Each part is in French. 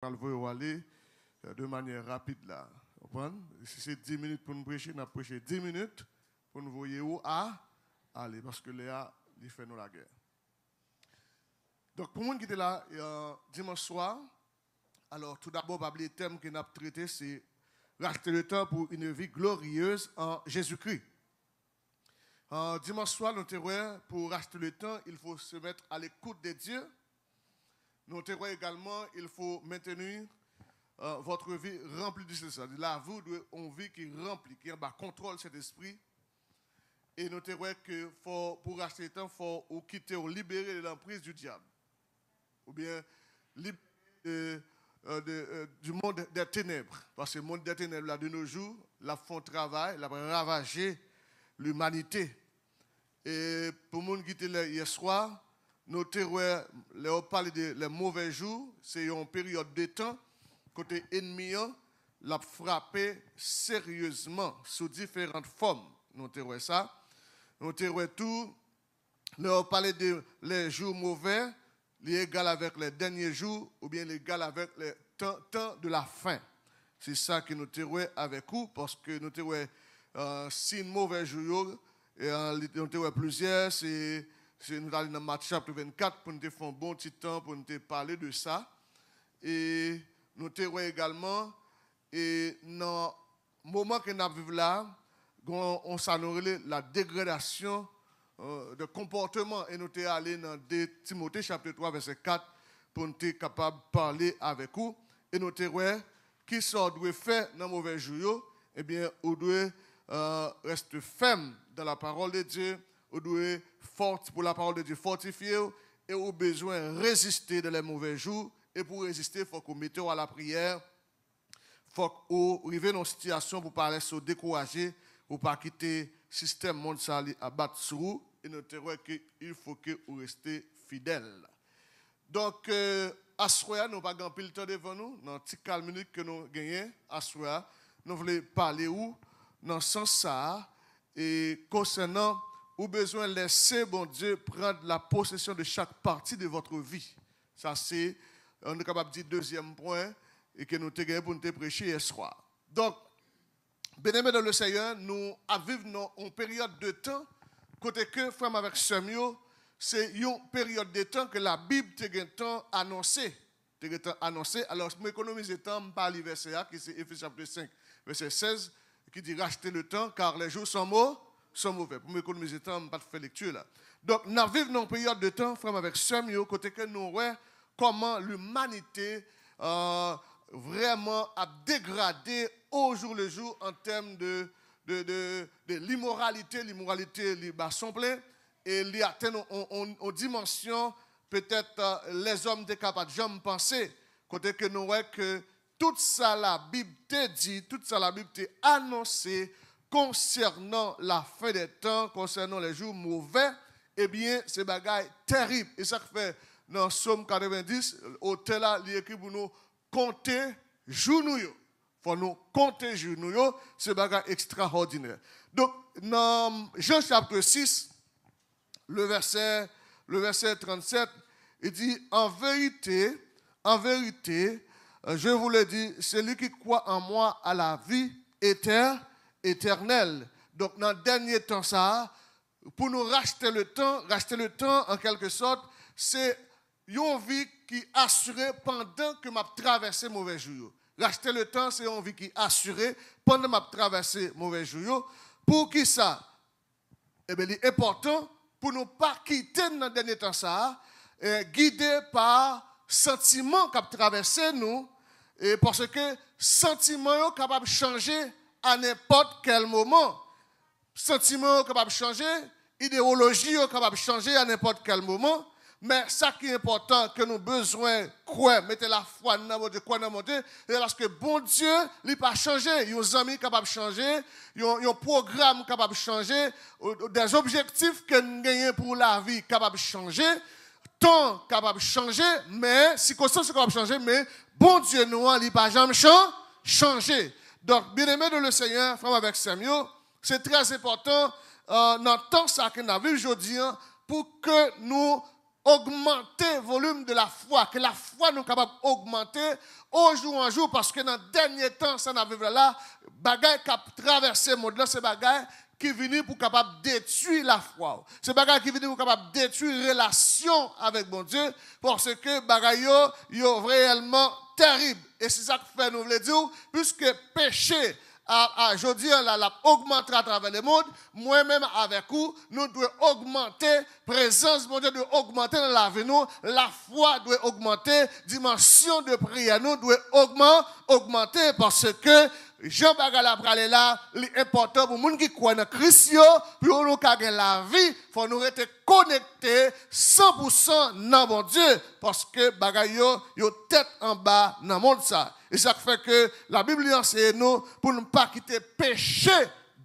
On va aller de manière rapide là. Si c'est 10 minutes pour nous prêcher, nous prêcher 10 minutes pour nous voir où à aller. Parce que Léa, il fait nous la guerre. Donc, pour les gens qui étaient là dimanche soir, alors tout d'abord, le thème que nous avons traité, c'est racheter le temps pour une vie glorieuse en Jésus-Christ. Dimanche soir, nous avons pour racheter le temps, il faut se mettre à l'écoute de Dieu. Nous avons également, il faut maintenir votre vie remplie de ça. Là, vous devez une vie qui est remplie, qui contrôle cet esprit. Et nous avons que pour racheter le temps, il faut quitter ou libérer de l'emprise du diable. Ou bien libérer du monde des ténèbres. Parce que le monde des ténèbres, là, de nos jours, la font travail, la ravager l'humanité. Et pour les gens qui étaient là hier soir, nous avons parlé de les mauvais jours, c'est une période de temps, côté ennemi, l'a frappé sérieusement sous différentes formes. Nous avons ça. Nous avons tout. Nous avons parlé de les jours mauvais, les égal avec les derniers jours, ou bien l'égal avec les temps de la fin. C'est ça que nous avons avec vous, parce que nous avons 6 mauvais jours, et nous avons plusieurs, nous allons dans Matthieu chapitre 24 pour nous faire un bon petit temps pour nous parler de ça. Et nous avons également, et dans le moment que nous vivons là, on s'annonce la dégradation de comportement. Et nous sommes allés dans Timothée chapitre 3 verset 4 pour nous être capables de parler avec vous. Et nous avons qui sont doit faire dans le mauvais jour, eh bien, on doit rester ferme dans la parole de Dieu. Vous devez fort pour la parole de Dieu fortifier et vous avez besoin de résister dans les mauvais jours. Et pour résister, il faut que vous mettez à la prière. Il faut que vous arriviez dans une situation pour ne pas se décourager, pour ne pas quitter le système monde à battre sur vous. Et notez qu'il faut que vous restez fidèles. Donc, à ce soir, nous n'avons pas grand le temps devant nous. Dans les 4 minutes que nous gagnons, à ce soir, nous voulons parler où dans ce sens ça et concernant ou besoin de laisser bon Dieu prendre la possession de chaque partie de votre vie. Ça c'est, on est capable de dire deuxième point et que nous avons pour nous prêcher hier soir. Donc, bien-aimés dans le Seigneur, nous vivons une période de temps, côté que, frère avec Samuel, c'est une période de temps que la Bible a annoncé. Alors, je m'économise le temps par le verset A, qui c'est Éphésiens chapitre 5, verset 16, qui dit racheter le temps car les jours sont mauvais. Pour m'économiser le temps, je ne vais pas faire lecture là. Donc, nous vivons dans une période de temps, frère, avec Samuel, côté que nous voyons comment l'humanité vraiment a dégradé au jour le jour en termes de l'immoralité. L'immoralité, les sont pleins et il y a une dimension, peut-être les hommes étaient capables de jamais penser, côté que nous voyons que tout ça, la Bible t'a dit, tout ça, la Bible t'a annoncé concernant la fin des temps, concernant les jours mauvais, eh bien, c'est bagaille terrible. Et ça fait dans Somme 90, autel là, il écrit pour nous compter jours nous. Faut nous compter jours nous, c'est bagaille extraordinaire. Donc, dans Jean chapitre 6, le verset 37, il dit en vérité, je vous le dis, celui qui croit en moi a la vie éternelle. Donc, dans le dernier temps, ça, pour nous racheter le temps, en quelque sorte, c'est une vie qui est assurée pendant que je traverse mauvais jours. Racheter le temps, c'est une vie qui est assurée pendant que je traverse mauvais jours. Pour qui ça? Eh bien, il est important pour ne pas quitter dans le dernier temps, ça, guidé par sentiments qui traversent nous, et parce que sentiments sont capables de changer à n'importe quel moment. Sentiments sont capables de changer, idéologie sont capables de changer à n'importe quel moment. Mais ça qui est important, que nous avons besoin de croire, mettre la foi dans mon Dieu, croire dans mon Dieu, c'est parce que bon Dieu, il n'a pas changé. Il y a des amis capables de changer, il y a un programme capable de changer, des objectifs que nous gagnons pour la vie capables de changer, temps capable de changer, mais circonstances capables de changer, mais bon Dieu, nous, il n'a pas jamais changé. Donc, bien-aimé de le Seigneur, frère avec Samuel, c'est très important dans le temps que nous vivons aujourd'hui pour que nous augmenter le volume de la foi, que la foi nous capable d'augmenter au jour en jour, parce que dans le dernier temps, ça n'a pas là, bagaille qui a traversé le monde, là, c'est bagaille qui viennent pour capable détruire la foi. C'est bagaille qui viennent pour capable détruire la relation avec mon Dieu, parce que bagaille yo réellement terrible. Et c'est ça que fait nous voulons dire, puisque péché aujourd'hui, la augmentera à travers le monde. Moi-même, avec vous, nous devons augmenter, présence, mon Dieu, doit augmenter dans la vie, nous. La foi doit augmenter, dimension de prière, nous doit augmenter parce que Jean Bagal a parlé là, l'important pour les gens qui croient dans Christ, pour nous gagner la vie, il faut nous rester connectés 100% dans mon Dieu, parce que bagay yo tête en bas dans le monde ça. Et ça fait que la Bible enseigne nous pour ne pas quitter péché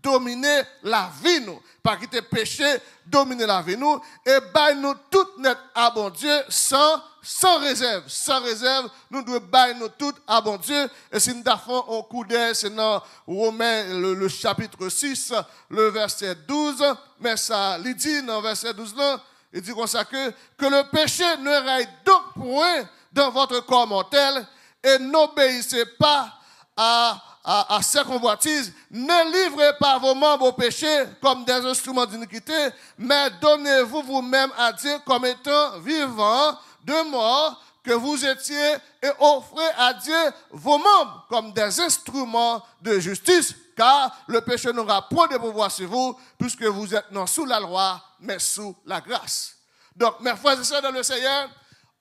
dominer la vie nous, pas quitter péché dominer la vie nous, et bail nous tout net à bon Dieu sans réserve. Sans réserve, nous devons bailler nous tout à bon Dieu. Et si nous avons un coup d'œil, c'est dans Romains, le chapitre 6, le verset 12. Mais ça, il dit dans le verset 12, là, il dit comme ça que le péché ne règne donc point dans votre corps mortel et n'obéissez pas à ces convoitises. Ne livrez pas vos membres au péché comme des instruments d'iniquité, mais donnez-vous vous-même à Dieu comme étant vivants de mort que vous étiez et offrez à Dieu vos membres comme des instruments de justice, car le péché n'aura point de pouvoir sur vous, puisque vous êtes non sous la loi, mais sous la grâce. Donc, mes frères et sœurs dans le Seigneur,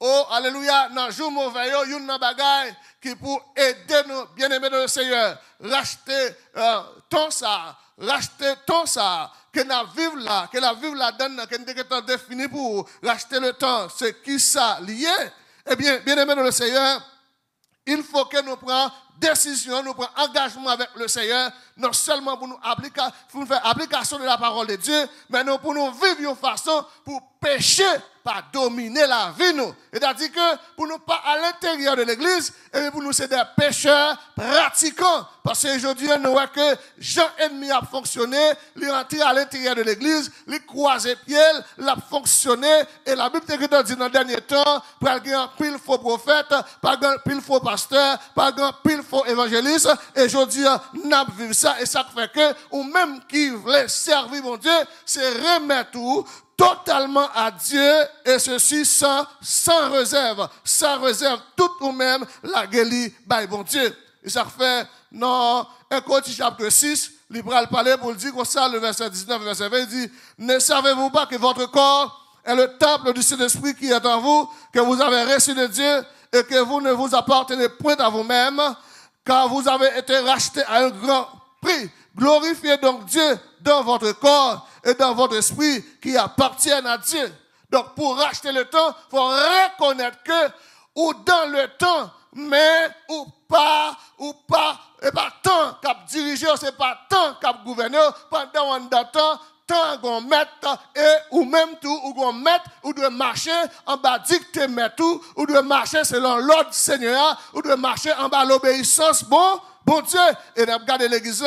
oh, alléluia, dans le jour mauvais, il y a une bagaille qui pour aider nous, bien-aimés dans le Seigneur, racheter ton ça, que la vive là, dedans, que nous avons défini pour racheter le temps, c'est qui ça lié? Eh bien, bien-aimés dans le Seigneur, il faut que nous prenions décision, nous prenions engagement avec le Seigneur, non seulement pour nous faire application de la parole de Dieu, mais non pour nous vivre d'une façon pour pécher, pas dominer la vie nous. C'est-à-dire que pour nous pas à l'intérieur de l'église, et pour nous c'est des pécheurs pratiquants. Parce qu'aujourd'hui, nous voyons que Jean ennemi a fonctionné, il est rentré à l'intérieur de l'église, il croisé pied, il a fonctionné, et la Bible dit dans le dernier temps, pas grand pile faux prophète, pas grand pile faux pasteur, pas grand pile faux évangéliste, et aujourd'hui, nous vivons ça, et ça fait que, ou même qui voulait servir mon Dieu, c'est remettre tout totalement à Dieu, et ceci sans réserve, tout ou même la guélie by bon Dieu. Et ça fait dans 1 Corinthiens chapitre 6, il va parler pour le dire comme ça, le verset 19, le verset 20, il dit, ne savez-vous pas que votre corps est le temple du Saint-Esprit qui est en vous, que vous avez reçu de Dieu, et que vous ne vous appartenez point à vous-même, car vous avez été rachetés à un grand prix. Glorifiez donc Dieu dans votre corps et dans votre esprit qui appartiennent à Dieu. Donc, pour racheter le temps, il faut reconnaître que, ou dans le temps, mais ou pas, et pas tant qu'à diriger, c'est pas tant qu'à gouverner, pendant un temps, tant qu'on mette, et ou même tout, ou qu'on mette, ou de marcher en bas dicter mais tout, ou de marcher selon l'ordre du Seigneur, ou de marcher en bas l'obéissance, bon Dieu, et regardez l'église,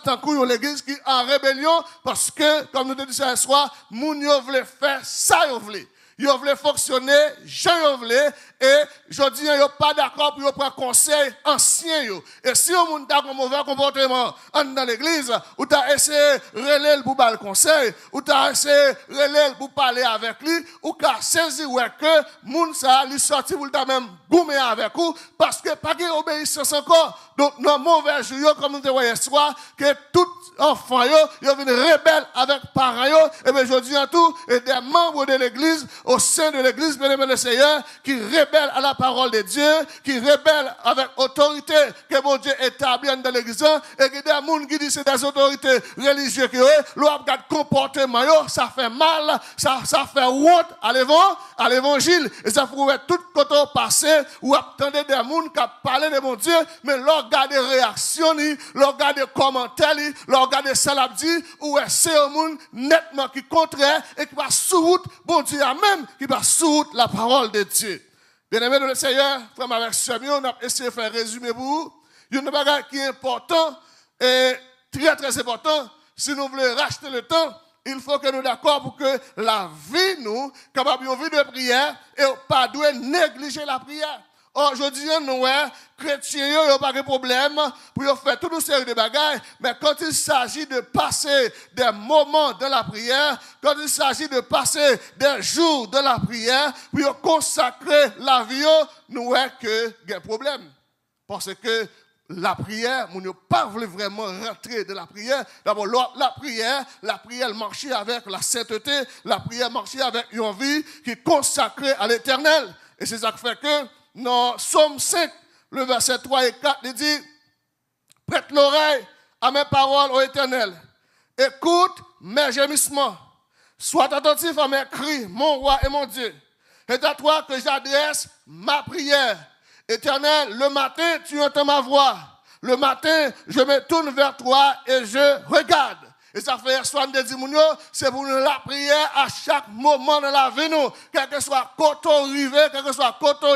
tant qu'on l'église qui est en rébellion, parce que, comme nous te disons ce soir, moun yo vle faire ça yo vle. Yo vle fonctionner, Jean yo vle, et je dis, yo pas d'accord pour yo prendre conseil ancien yo. Et si on moun ta un mauvais comportement dans l'église, ou t'as essayé relève pour parler conseil, ou t'as essayé relève pour parler avec lui, ou qu'a saisi ouais que moun ça lui sorti pour ta même goumer avec vous, parce que pas de obéissance encore. Donc, dans mauvais jour, comme nous te voyons ce soir, que tout enfant yo viennent rebelles avec parents yo, et bien je dis en tout, et des membres de l'église, au sein de l'église, bien aimé le Seigneur, qui rebellent à la parole de Dieu, qui rebellent avec autorité que mon Dieu établit dans l'église, et que des gens qui disent c'est des autorités religieuses qui ont, l'on regarde comportement yo, ça fait mal, ça fait honte à l'évangile, et ça faut être tout côté passé, ou attendez des gens qui parlent de mon Dieu, mais l'on regarde les réactions, l'on regarde les commentaires, l'on regarde les salabdis, ou c'est un monde nettement qui contraire, et qui va sous route, bon Dieu, même qui va sous la parole de Dieu. Bien-aimés dans le Seigneur, frère avec Semi, on a essayé de faire résumer pour vous. Il y a une bagage qui est important et très très important si nous voulons racheter le temps il faut que nous d'accord pour que la vie, nous, capable une vie de prière, et pas doit négliger la prière. Aujourd'hui, nous, chrétiens, ils n'ont pas de problème pour faire tout une série de bagages, mais quand il s'agit de passer des moments de la prière, quand il s'agit de passer des jours de la prière, pour consacrer la vie, nous voyons qu'il y a un problème. Parce que la prière, nous ne pas vraiment rentrer de la prière. D'abord, la prière marchait avec la sainteté, la prière marchait avec une vie qui est consacrée à l'éternel. Et c'est ça qui fait que dans Psaume 5, le verset 3 et 4, il dit, prête l'oreille à mes paroles, ô Éternel. Écoute mes gémissements. Sois attentif à mes cris, mon roi et mon Dieu. C'est à toi que j'adresse ma prière. Éternel, le matin, tu entends ma voix. Le matin, je me tourne vers toi et je regarde. Et ça fait soin de Dimounio, c'est pour nous la prière à chaque moment de la vie, nous. Quel que soit côté rivé, quel que soit côté,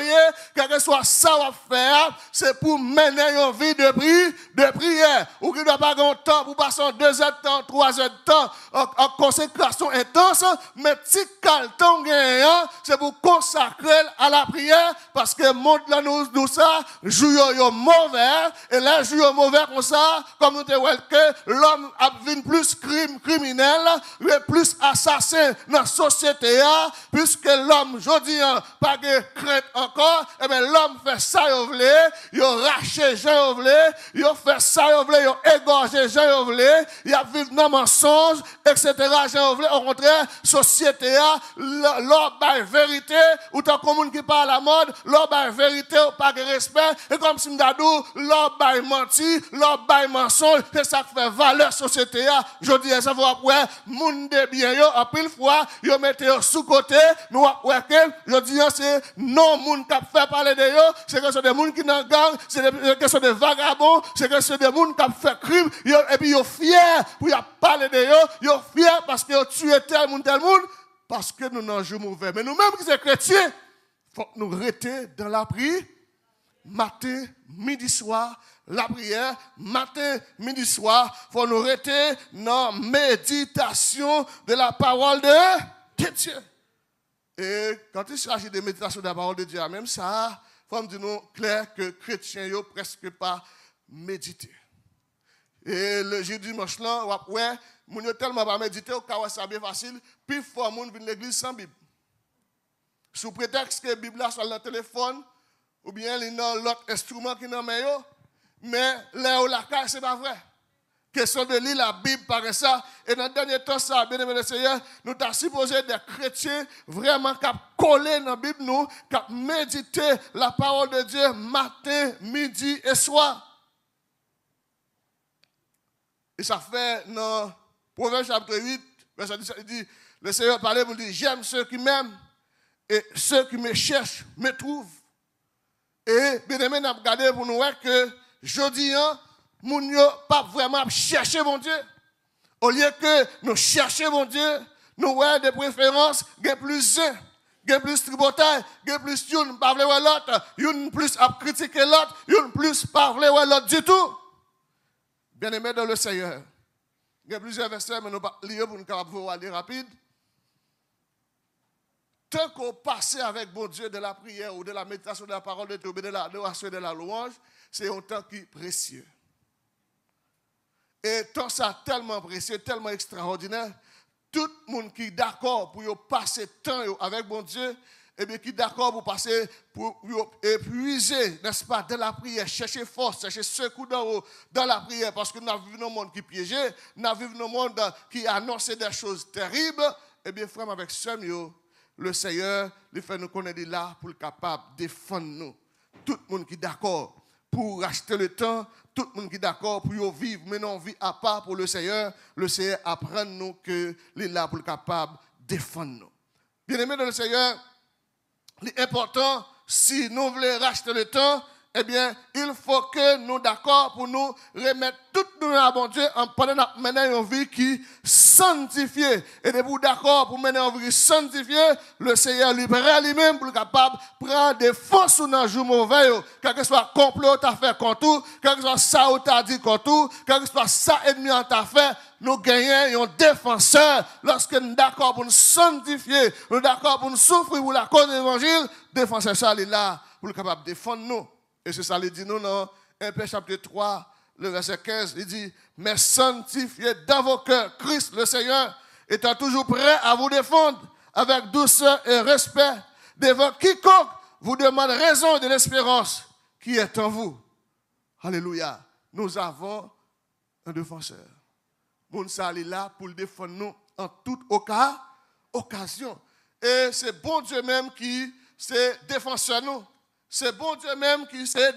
quel que soit ça à faire, c'est pour mener une vie de prière. Ou qui ne doit pas avoir temps pour passer 2 heures de temps, 3 heures de temps en consécration intense, mais si temps gagnant, c'est pour consacrer à la prière, parce que le monde là nous ça, joue mauvais, et là, joue mauvais comme ça, comme nous te voyons que l'homme a vu plus criminel, plus assassin dans la société, puisque l'homme, aujourd'hui, pas de crainte encore, et bien l'homme fait ça, il a raché, il a fait ça, il a égorgé, il a vécu dans le mensonge, etc. Au contraire, société, l'homme a vérité, ou tant que monde qui parle à la mode, l'homme a vérité, pas de respect, et comme si m'dadou, l'homme a menti, l'homme a mensonge, c'est ça qui fait valeur société. Je dis, ça va après, monde de bien, en pile fois, yo mettez sous côté, nous après que, je dis, c'est non monde qui fait parler de yo, c'est que c'est des monde qui n'ont gang, c'est que c'est des vagabonds, c'est que c'est des monde qui fait crime, et puis yo fier pour parler de yo fier parce que yo tué tel monde, parce que nous n'en jouons mauvais. Mais nous-mêmes qui sommes chrétiens, il faut que nous restions dans la prière, matin, midi, soir, la prière, matin, midi, soir, il faut nous rester dans la méditation de la parole de Dieu. Et quand il s'agit de méditation de la parole de Dieu, même ça, il faut me dire clair que les chrétiens n'ont presque pas médité. Et le jeudi dimanche là, ouais, mon yo tellement pas méditer, au cas où ça bien facile, puis faut moun vinn l'église sans Bible. Sous prétexte que la Bible là sur le téléphone ou bien dans l'autre instrument qui dans main yo, mais là où la caille c'est pas vrai. Question de lire la Bible par ça et dans le dernier temps ça bien aimé le Seigneur, nous t'a supposé des chrétiens vraiment qui coller dans la Bible nous, qui méditer la parole de Dieu matin, midi et soir. Et ça fait dans Proverbe chapitre 8, verset 17, il dit, le Seigneur parlait pour dire, j'aime ceux qui m'aiment et ceux qui me cherchent me trouvent. Et bien aimé, nous avons regardé pour nous voir que jeudi, nous n'avons pas vraiment cherché mon Dieu. Au lieu que nous cherchions mon Dieu, nous avons des préférences, il y a plus un. Il y a plus tripotaille, il y a plus une, pas vouloir l'autre, une plus à critiquer l'autre, une plus pas vouloir l'autre du tout. Bien-aimés dans le Seigneur, il y a plusieurs versets, mais nous allons lire pour nous aller rapide. Tant qu'on passe avec bon Dieu de la prière ou de la méditation de la parole de Dieu, de l'adoration de la louange, c'est un temps qui est précieux. Et tant ça tellement précieux, tellement extraordinaire, tout le monde qui est d'accord pour passer temps avec bon Dieu, et bien qui est d'accord pour passer, pour épuiser, n'est-ce pas, dans la prière, chercher force, chercher secours dans la prière, parce que nous avons vu un monde qui piégeait, nous avons vu un monde qui annonçait des choses terribles, et bien frère, avec ce le Seigneur, il fait nous connaître là pour être capable de défendre nous. Tout le monde qui est d'accord pour racheter le temps, tout le monde qui est d'accord pour vivre, mais non vie à part pour le Seigneur apprend nous que il est là pour être capable de défendre nous. Bien aimé dans le Seigneur, l'important, si nous voulons racheter le temps, eh bien, il faut que nous d'accord pour nous remettre tout nous à bon Dieu en pendant mener une vie qui sanctifiée. Et de vous d'accord pour mener une vie sanctifiée, le Seigneur lui prend lui-même pour capable prendre des forces dans le jour mauvais, quel que soit complot t'a fait contre tout, quel que soit ça ou t'a dit contre tout, quel que soit ça ennemi en t'a fait, nous gagnons un défenseur lorsque nous sommes d'accord pour nous sanctifier, nous sommes d'accord pour nous souffrir pour la cause de l'évangile, défenseur ça est là pour être capable de défendre nous. Et c'est ça, il dit nous dans 1 Pierre chapitre 3, le verset 15, il dit, mais sanctifiez dans vos cœurs Christ le Seigneur, étant toujours prêt à vous défendre avec douceur et respect devant quiconque vous demande raison de l'espérance qui est en vous. Alléluia. Nous avons un défenseur. Mounsa est là pour le défendre nous en toute occasion. Et c'est bon Dieu même qui c'est défenseur nous. C'est bon Dieu même qui se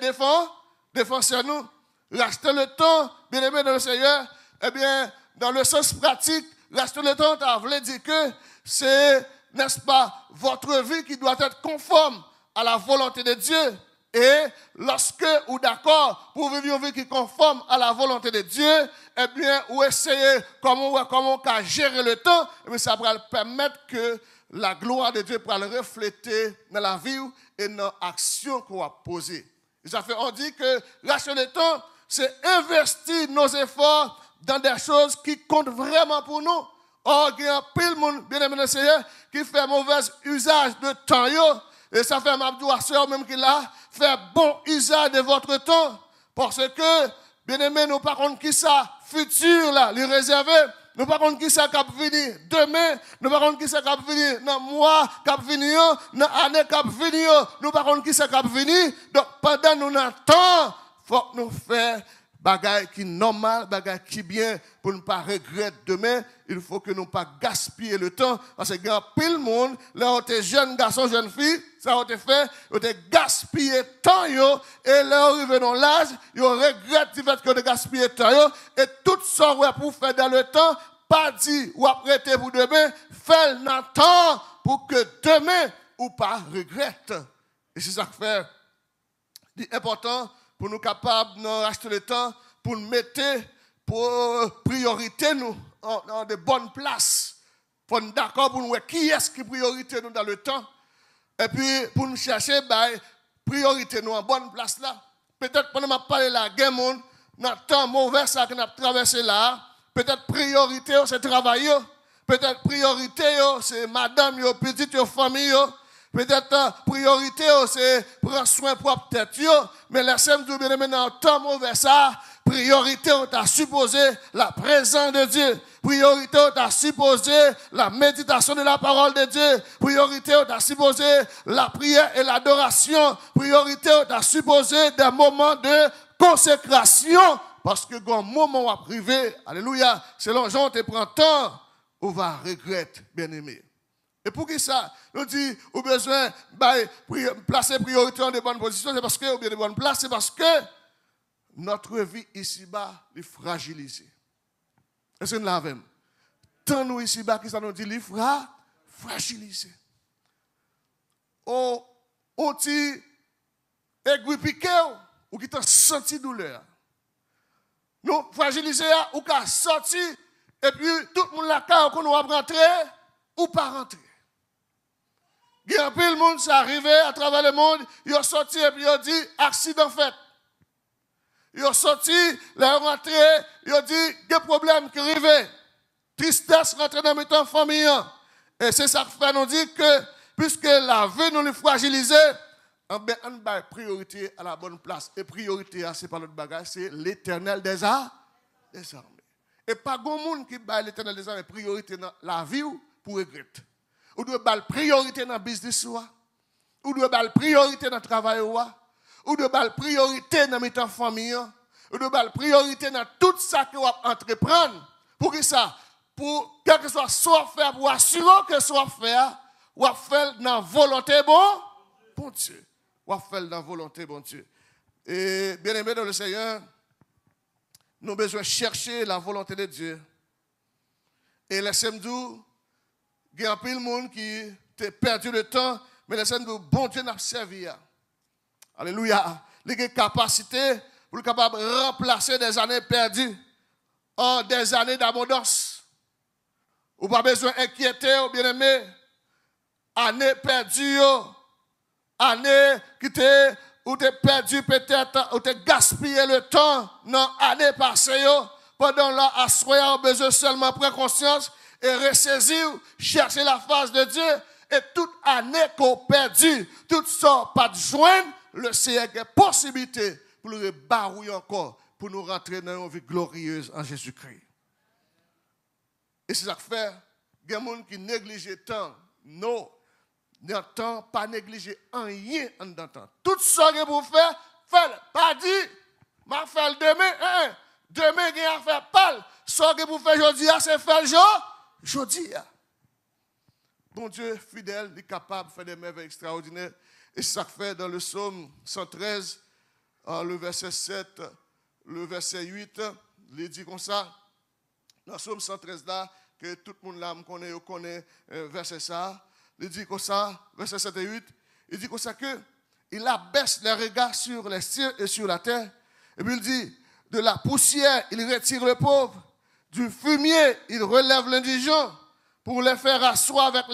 défenseur nous. Restez le temps, bien aimé dans le Seigneur, eh bien, dans le sens pratique, restez le temps, ça veut dire que c'est, n'est-ce pas, votre vie qui doit être conforme à la volonté de Dieu. Et lorsque vous d'accord pour vivre une vie qui est conforme à la volonté de Dieu, eh bien, vous essayez comment on peut gérer le temps, mais ça va permettre que la gloire de Dieu pourra le refléter dans la vie et dans l'action qu'on va poser. Ça fait, on dit que lâcher le temps, c'est investir nos efforts dans des choses qui comptent vraiment pour nous. Or, il y a un pile monde, bien aimé Seigneur, qui fait mauvais usage de temps. Et ça fait Mabdou à soeur même qui l'a fait bon usage de votre temps. Parce que, bien aimé, nous par contre qui ça, futur là, les réserver. Nous ne savons pas qui ça va venir demain, nous ne savons pas qui ça va venir dans le mois qui va venir, dans l'année qui va venir, nous ne savons pas qui ça va venir. Donc pendant nous avons temps, il faut que nous fassions des choses qui sont normales, des choses qui sont bien, pour ne pas regretter demain. Il faut que nous ne pas gaspiller le temps, parce que il y a pile de monde, là où tu es jeune garçon, jeune fille, ça a été fait, vous avez gaspillé le temps, et là où arrive dans l'âge, vous regrettez du fait que vous avez gaspillé le temps, et tout ça pour faire dans le temps, pas dit ou apprêter pour demain, faites dans le temps pour que demain ou pas regrette. Et c'est ça que fait. C'est important pour nous capables de racheter le temps, pour nous mettre pour priorité nous dans de bonnes places. Pour nous d'accord pour nous voir qui est-ce qui priorité nous dans le temps. Et puis pour nous chercher priorité nous en bonne place là. Peut-être pendant que je parle là, il y a monde dans le temps mauvais ça que nous avons traversé là. Peut-être priorité, c'est travailler. Peut-être priorité, c'est madame, petite famille. Peut-être priorité, c'est prendre soin de propre tête. Mais laissez-moi dire, bien aimé, dans le temps mauvais ça, priorité, on t'a supposé la présence de Dieu. Priorité, on t'a supposé la méditation de la parole de Dieu. Priorité, on t'a supposé la prière et l'adoration. Priorité, on t'a supposé des moments de consécration. Parce que quand un moment va privé, alléluia, selon Jean te prend temps, on va regretter, bien aimé. Et pour qui ça? Nous dit, on a besoin de placer priorité dans de bonnes positions, c'est parce que, ou bien de bonnes places, c'est parce que notre vie ici-bas est fragilisée. Est-ce que nous l'avons? Tant nous ici-bas, qui ça nous dit, il est fragilisé. On dit, aiguille piqué, ou qui t'a senti douleur. Nous fragilisés, ou qu'à sortir, et puis tout le monde là, quand nous va rentrer, ou pas rentrer. Il y a un peu de monde, c'est arrivé à travers le monde, ils ont sorti et puis ils ont dit accident fait. Ils ont sorti, ils sont rentrés, ils ont dit des problèmes qui arrivent. Tristesse rentrée dans notre famille. Et c'est ça qui fait nous dire que, puisque la vie nous est fragilisée, on a priorité à la bonne place. Et priorité, ce n'est pas notre bagage, c'est l'Éternel des armées. Et pas grand monde qui bat l'Éternel des armées priorité dans la vie pour regretter. Ou doit avoir priorité dans le business, ou doit avoir priorité dans le travail, ou doit avoir priorité dans notre famille, ou doit avoir priorité dans tout ça que vous entreprendre. Pour qui ça? Pour quel que soit faire, pour assurer que soit faire, ou faire dans la volonté bon Dieu. Ou faire dans la volonté bon Dieu. Et bien aimé dans le Seigneur, nous avons besoin de chercher la volonté de Dieu. Et laissez-moi dire, il y a un peu de monde qui a perdu le temps, mais laissez-nous dire, bon Dieu n'a servi. Alléluia. il a une capacité pour capable remplacer des années perdues en des années d'abondance. Ou pas besoin d'inquiéter, bien aimé. Année perdue, année qui t'es, ou t'es perdu peut-être, ou t'es gaspillé le temps, non, année passée, pendant là, à soir, besoin seulement prendre conscience et ressaisir, chercher la face de Dieu, et toute année qu'on perdu, tout ça pas de joindre, le Seigneur a possibilité pour le barouiller encore, pour nous rentrer dans une vie glorieuse en Jésus-Christ. Et c'est ça que fait, il y a des gens qui négligent le temps. Non, le temps, pas négliger rien en temps. Tout ce que vous faites, faites. Pas dit, ma fait demain, demain, il y a fait pas. Ce que vous faites aujourd'hui, c'est faire le jour, aujourd'hui. Bon Dieu, fidèle, il est capable de faire des merveilles extraordinaires. Et c'est ça que fait dans le psaume 113, le verset 7, le verset 8, il dit comme ça. Dans le psaume 113 là, que tout le monde là connaît verset ça, il dit comme ça, verset 7 et 8, il dit comme ça que il abaisse les regards sur les cieux et sur la terre, et puis il dit, de la poussière, il retire le pauvre, du fumier, il relève l'indigent, pour les faire asseoir avec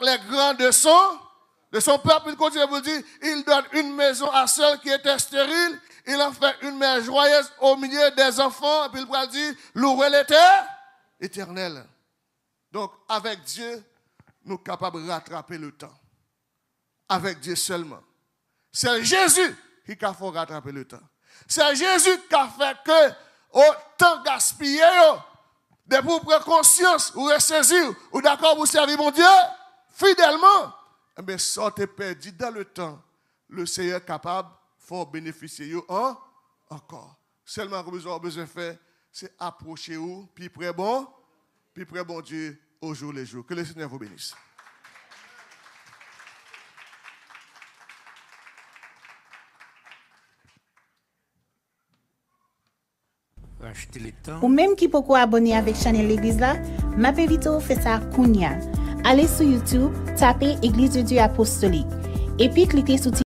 les grands de son peuple. Il continue pour dire, il donne une maison à ceux qui étaient stériles, il en fait une mère joyeuse au milieu des enfants, et puis il va dire, louez l'Éternel. Donc, avec Dieu, nous sommes capables de rattraper le temps. Avec Dieu seulement. C'est Jésus qui a fait rattraper le temps. C'est Jésus qui a fait que, au temps gaspillé, de vous prendre conscience, ou ressaisir, ou d'accord, vous servir mon Dieu, fidèlement, eh bien, sortez perdu dans le temps. Le Seigneur est capable, faut bénéficier encore. Seulement, que vous avez besoin de faire, c'est approcher vous, puis près bon Dieu au jour les jours. Que le Seigneur vous bénisse. Ou même qui peut abonner avec la chaîne l'église là, m'a invité à faire ça kounya. Allez sur YouTube, tapez Église de Dieu apostolique et puis cliquez sur